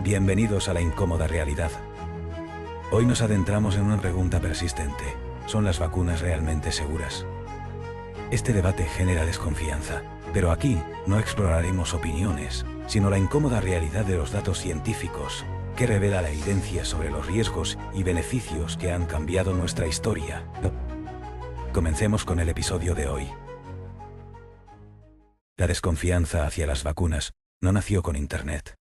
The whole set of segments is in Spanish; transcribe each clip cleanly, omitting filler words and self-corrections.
Bienvenidos a la incómoda realidad. Hoy nos adentramos en una pregunta persistente. ¿Son las vacunas realmente seguras? Este debate genera desconfianza, pero aquí no exploraremos opiniones, sino la incómoda realidad de los datos científicos, que revela la evidencia sobre los riesgos y beneficios que han cambiado nuestra historia. Comencemos con el episodio de hoy. La desconfianza hacia las vacunas no nació con Internet.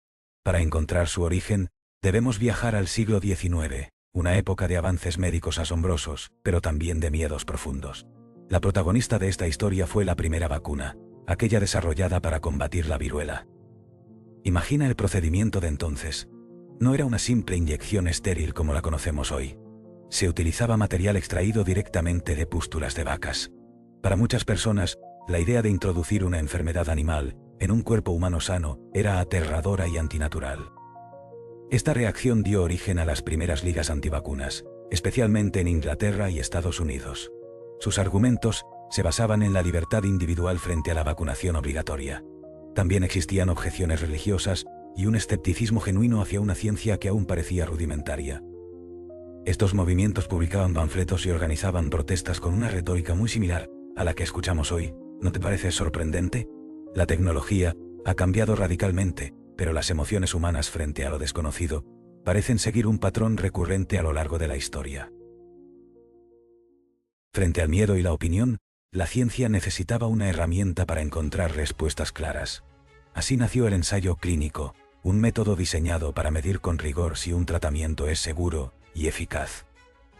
Para encontrar su origen, debemos viajar al siglo XIX, una época de avances médicos asombrosos, pero también de miedos profundos. La protagonista de esta historia fue la primera vacuna, aquella desarrollada para combatir la viruela. Imagina el procedimiento de entonces. No era una simple inyección estéril como la conocemos hoy. Se utilizaba material extraído directamente de pústulas de vacas. Para muchas personas, la idea de introducir una enfermedad animal en un cuerpo humano sano era aterradora y antinatural. Esta reacción dio origen a las primeras ligas antivacunas, especialmente en Inglaterra y Estados Unidos. Sus argumentos se basaban en la libertad individual frente a la vacunación obligatoria. También existían objeciones religiosas y un escepticismo genuino hacia una ciencia que aún parecía rudimentaria. Estos movimientos publicaban panfletos y organizaban protestas con una retórica muy similar a la que escuchamos hoy. ¿No te parece sorprendente? La tecnología ha cambiado radicalmente, pero las emociones humanas frente a lo desconocido parecen seguir un patrón recurrente a lo largo de la historia. Frente al miedo y la opinión, la ciencia necesitaba una herramienta para encontrar respuestas claras. Así nació el ensayo clínico, un método diseñado para medir con rigor si un tratamiento es seguro y eficaz.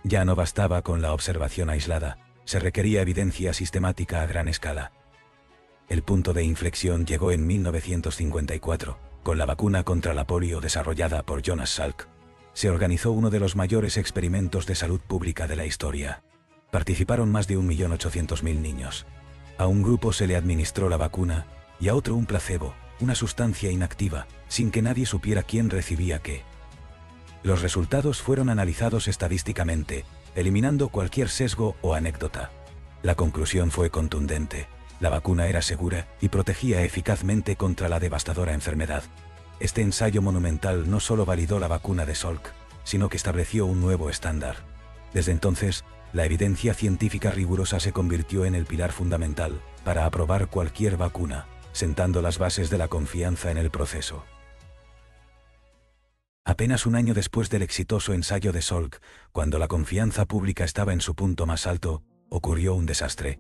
Ya no bastaba con la observación aislada, se requería evidencia sistemática a gran escala. El punto de inflexión llegó en 1954, con la vacuna contra la polio desarrollada por Jonas Salk. Se organizó uno de los mayores experimentos de salud pública de la historia. Participaron más de 1.800.000 niños. A un grupo se le administró la vacuna y a otro un placebo, una sustancia inactiva, sin que nadie supiera quién recibía qué. Los resultados fueron analizados estadísticamente, eliminando cualquier sesgo o anécdota. La conclusión fue contundente. La vacuna era segura y protegía eficazmente contra la devastadora enfermedad. Este ensayo monumental no solo validó la vacuna de Salk, sino que estableció un nuevo estándar. Desde entonces, la evidencia científica rigurosa se convirtió en el pilar fundamental para aprobar cualquier vacuna, sentando las bases de la confianza en el proceso. Apenas un año después del exitoso ensayo de Salk, cuando la confianza pública estaba en su punto más alto, ocurrió un desastre.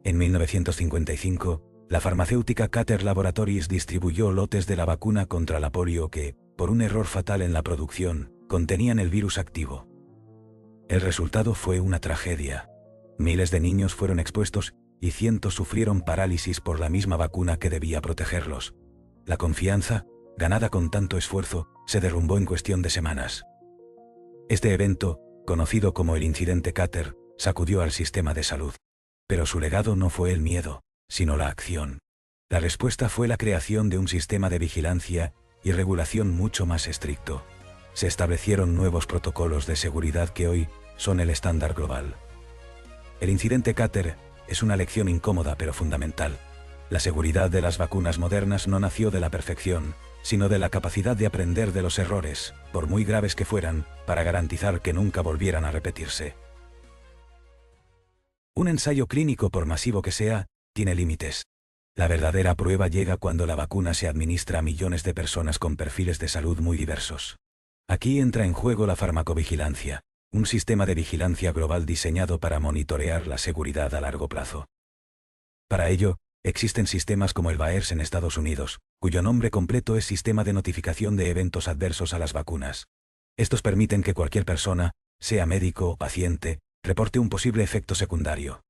En 1955, la farmacéutica Kater Laboratories distribuyó lotes de la vacuna contra la polio que, por un error fatal en la producción, contenían el virus activo. El resultado fue una tragedia. Miles de niños fueron expuestos y cientos sufrieron parálisis por la misma vacuna que debía protegerlos. La confianza, ganada con tanto esfuerzo, se derrumbó en cuestión de semanas. Este evento, conocido como el incidente Kater, sacudió al sistema de salud. Pero su legado no fue el miedo, sino la acción. La respuesta fue la creación de un sistema de vigilancia y regulación mucho más estricto. Se establecieron nuevos protocolos de seguridad que hoy son el estándar global. El incidente Kater es una lección incómoda pero fundamental. La seguridad de las vacunas modernas no nació de la perfección, sino de la capacidad de aprender de los errores, por muy graves que fueran, para garantizar que nunca volvieran a repetirse. Un ensayo clínico, por masivo que sea, tiene límites. La verdadera prueba llega cuando la vacuna se administra a millones de personas con perfiles de salud muy diversos. Aquí entra en juego la farmacovigilancia, un sistema de vigilancia global diseñado para monitorear la seguridad a largo plazo. Para ello, existen sistemas como el VAERS en Estados Unidos, cuyo nombre completo es Sistema de Notificación de Eventos Adversos a las Vacunas. Estos permiten que cualquier persona, sea médico o paciente, reporte un posible efecto secundario.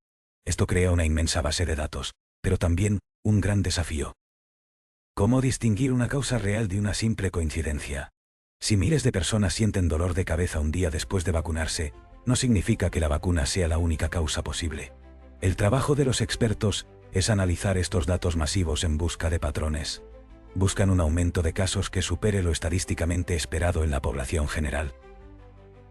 Esto crea una inmensa base de datos, pero también un gran desafío. ¿Cómo distinguir una causa real de una simple coincidencia? Si miles de personas sienten dolor de cabeza un día después de vacunarse, no significa que la vacuna sea la única causa posible. El trabajo de los expertos es analizar estos datos masivos en busca de patrones. Buscan un aumento de casos que supere lo estadísticamente esperado en la población general.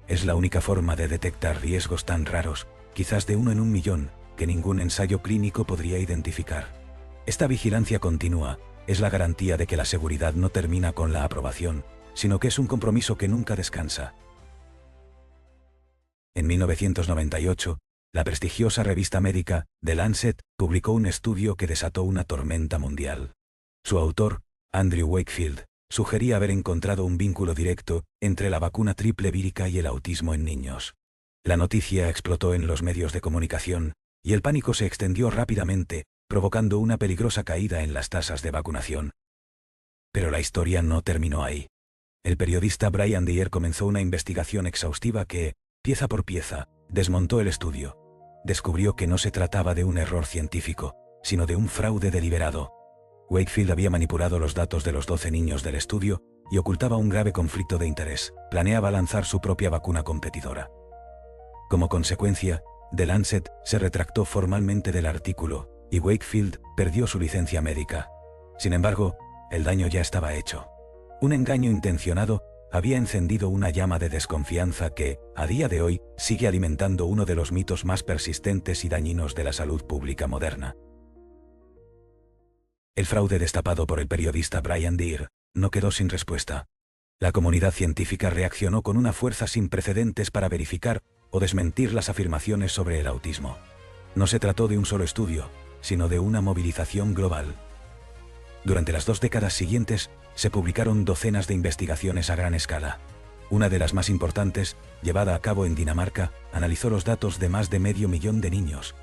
Es la única forma de detectar riesgos tan raros, quizás de 1 en 1.000.000, que ningún ensayo clínico podría identificar. Esta vigilancia continua es la garantía de que la seguridad no termina con la aprobación, sino que es un compromiso que nunca descansa. En 1998, la prestigiosa revista médica, The Lancet, publicó un estudio que desató una tormenta mundial. Su autor, Andrew Wakefield, sugería haber encontrado un vínculo directo entre la vacuna triple vírica y el autismo en niños. La noticia explotó en los medios de comunicación, y el pánico se extendió rápidamente, provocando una peligrosa caída en las tasas de vacunación. Pero la historia no terminó ahí. El periodista Brian Deere comenzó una investigación exhaustiva que, pieza por pieza, desmontó el estudio. Descubrió que no se trataba de un error científico, sino de un fraude deliberado. Wakefield había manipulado los datos de los 12 niños del estudio y ocultaba un grave conflicto de interés. Planeaba lanzar su propia vacuna competidora. Como consecuencia, The Lancet se retractó formalmente del artículo, y Wakefield perdió su licencia médica. Sin embargo, el daño ya estaba hecho. Un engaño intencionado había encendido una llama de desconfianza que, a día de hoy, sigue alimentando uno de los mitos más persistentes y dañinos de la salud pública moderna. El fraude destapado por el periodista Brian Deere no quedó sin respuesta. La comunidad científica reaccionó con una fuerza sin precedentes para verificar o desmentir las afirmaciones sobre el autismo. No se trató de un solo estudio, sino de una movilización global. Durante las 2 décadas siguientes, se publicaron docenas de investigaciones a gran escala. Una de las más importantes, llevada a cabo en Dinamarca, analizó los datos de más de 500.000 de niños.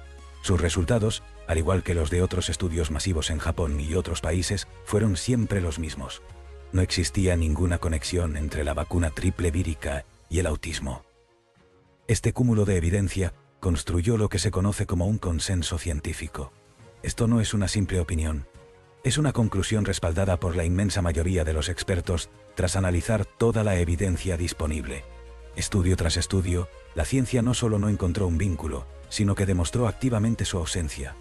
Sus resultados, al igual que los de otros estudios masivos en Japón y otros países, fueron siempre los mismos. No existía ninguna conexión entre la vacuna triple vírica y el autismo. Este cúmulo de evidencia construyó lo que se conoce como un consenso científico. Esto no es una simple opinión. Es una conclusión respaldada por la inmensa mayoría de los expertos tras analizar toda la evidencia disponible. Estudio tras estudio, la ciencia no solo no encontró un vínculo, sino que demostró activamente su ausencia.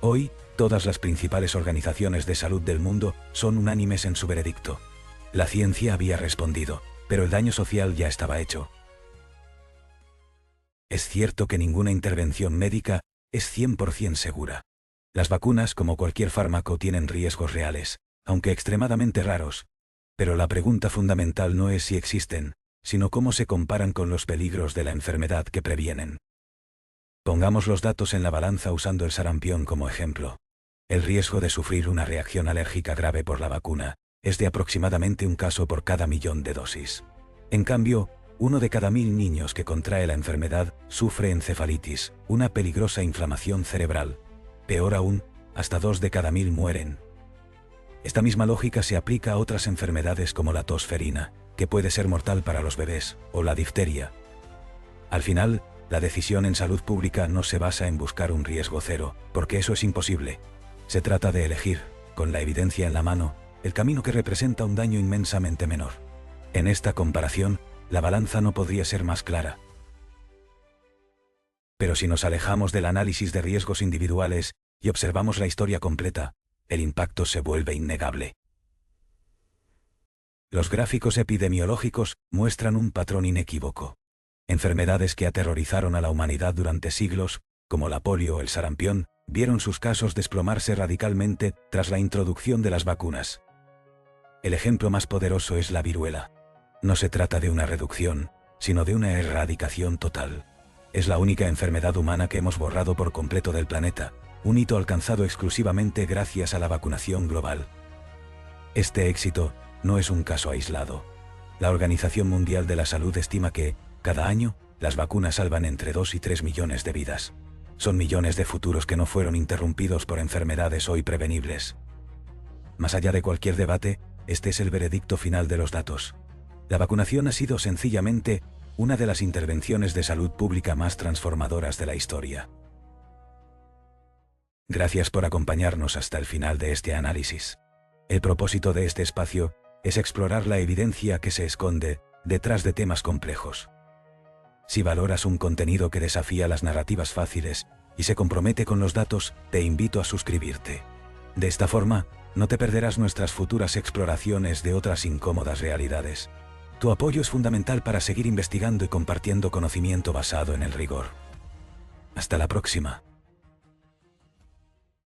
Hoy, todas las principales organizaciones de salud del mundo son unánimes en su veredicto. La ciencia había respondido, pero el daño social ya estaba hecho. Es cierto que ninguna intervención médica es 100% segura. Las vacunas, como cualquier fármaco, tienen riesgos reales, aunque extremadamente raros. Pero la pregunta fundamental no es si existen, sino cómo se comparan con los peligros de la enfermedad que previenen. Pongamos los datos en la balanza usando el sarampión como ejemplo. El riesgo de sufrir una reacción alérgica grave por la vacuna es de aproximadamente un caso por cada 1.000.000 de dosis. En cambio, 1 de cada 1.000 niños que contrae la enfermedad sufre encefalitis, una peligrosa inflamación cerebral. Peor aún, hasta 2 de cada 1.000 mueren. Esta misma lógica se aplica a otras enfermedades como la tos ferina, que puede ser mortal para los bebés, o la difteria. Al final, la decisión en salud pública no se basa en buscar un riesgo cero, porque eso es imposible. Se trata de elegir, con la evidencia en la mano, el camino que representa un daño inmensamente menor. En esta comparación, la balanza no podría ser más clara. Pero si nos alejamos del análisis de riesgos individuales y observamos la historia completa, el impacto se vuelve innegable. Los gráficos epidemiológicos muestran un patrón inequívoco. Enfermedades que aterrorizaron a la humanidad durante siglos, como la polio o el sarampión, vieron sus casos desplomarse radicalmente tras la introducción de las vacunas. El ejemplo más poderoso es la viruela. No se trata de una reducción, sino de una erradicación total. Es la única enfermedad humana que hemos borrado por completo del planeta, un hito alcanzado exclusivamente gracias a la vacunación global. Este éxito no es un caso aislado. La Organización Mundial de la Salud estima que, cada año, las vacunas salvan entre 2 y 3 millones de vidas. Son millones de futuros que no fueron interrumpidos por enfermedades hoy prevenibles. Más allá de cualquier debate, este es el veredicto final de los datos. La vacunación ha sido sencillamente una de las intervenciones de salud pública más transformadoras de la historia. Gracias por acompañarnos hasta el final de este análisis. El propósito de este espacio es explorar la evidencia que se esconde detrás de temas complejos. Si valoras un contenido que desafía las narrativas fáciles y se compromete con los datos, te invito a suscribirte. De esta forma, no te perderás nuestras futuras exploraciones de otras incómodas realidades. Tu apoyo es fundamental para seguir investigando y compartiendo conocimiento basado en el rigor. Hasta la próxima.